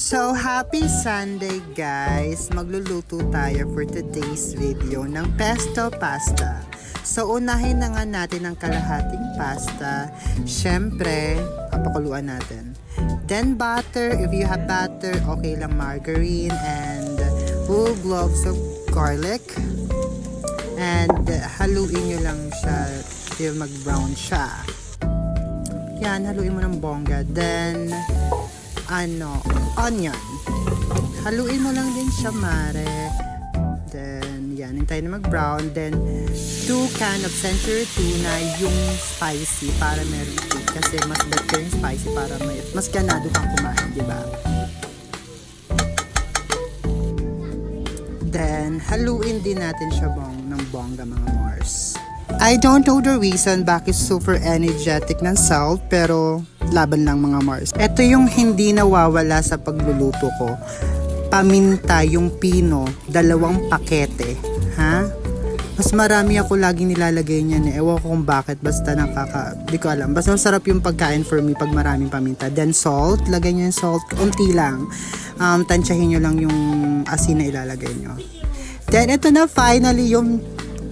So, happy Sunday guys! Magluluto tayo for today's video ng pesto pasta. So, unahin na nga natin ang kalahating pasta. Siyempre, papakuluan natin. Then, butter. If you have butter, okay lang margarine. And whole cloves of garlic. And haluin nyo lang siya till mag-brown siya. Yan, haluin mo ng bongga. Then, onion. Haluin mo lang din siya, mare. Then, yan, hintayin na mag-brown. Then, 2 can of century tuna, yung spicy, para meron kick. Kasi mas better yung spicy para mas ganado kang kumain, di ba? Then, haluin din natin siya ng bongga, mga Mars. I don't know the reason bakit super energetic ng salt, pero laban lang mga Mars. Ito yung hindi nawawala sa pagluluto ko. Paminta, yung pino, 2 pakete. Ha? Mas marami ako laging nilalagay niyan eh. Ewan ko kung bakit, basta di ko alam. Basta masarap yung pagkain for me pag maraming paminta. Then salt, lagay niyo yung salt, unti lang. Tansyahin nyo lang yung asin na ilalagay nyo. Then ito na finally yung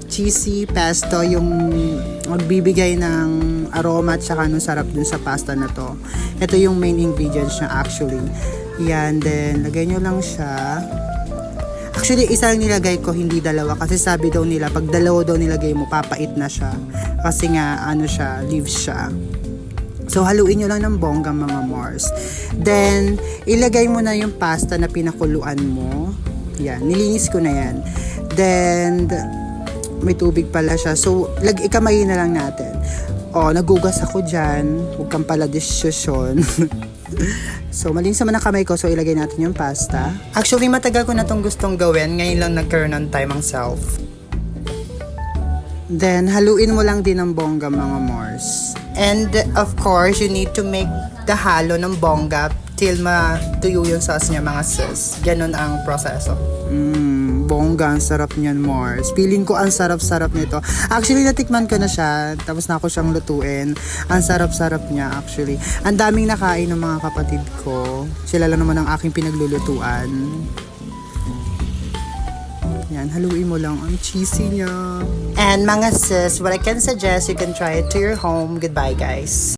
cheesy pesto, yung magbibigay ng aroma at saka nung sarap dun sa pasta na to. Ito yung main ingredients niya actually. Yan, then lagay nyo lang siya. Actually, isa lang nilagay ko, hindi 2. Kasi sabi daw nila, pag 2 daw nilagay mo, papait na siya. Kasi nga, leaves siya. So, haluin nyo lang ng bongga mga Mars. Then, ilagay mo na yung pasta na pinakuluan mo. Yan, nilinis ko na yan. Then, may tubig pala siya. So, ikamayin na lang natin. Nagugas ako dyan. Huwag kang pala desisyon. So, malinis naman ang kamay ko. So, ilagay natin yung pasta. Actually, matagal ko na itong gustong gawin. Ngayon lang nagkaroon ng time ang self. Then, haluin mo lang din ng bongga mga Mars. And, of course, you need to make the halo ng bongga till matuyo yung sauce niya mga sis. Ganun ang proseso. Bongga, ang sarap niyan, Mars. Feeling ko ang sarap-sarap nito. Actually, natikman ko na siya. Tapos na ako siyang lutuin. Ang sarap-sarap niya, actually. Ang daming nakain ng mga kapatid ko. Sila lang naman ang aking pinaglulutuan. Yan, haluin mo lang. Ang cheesy niya. And mga sis, what I can suggest, you can try it to your home. Goodbye, guys.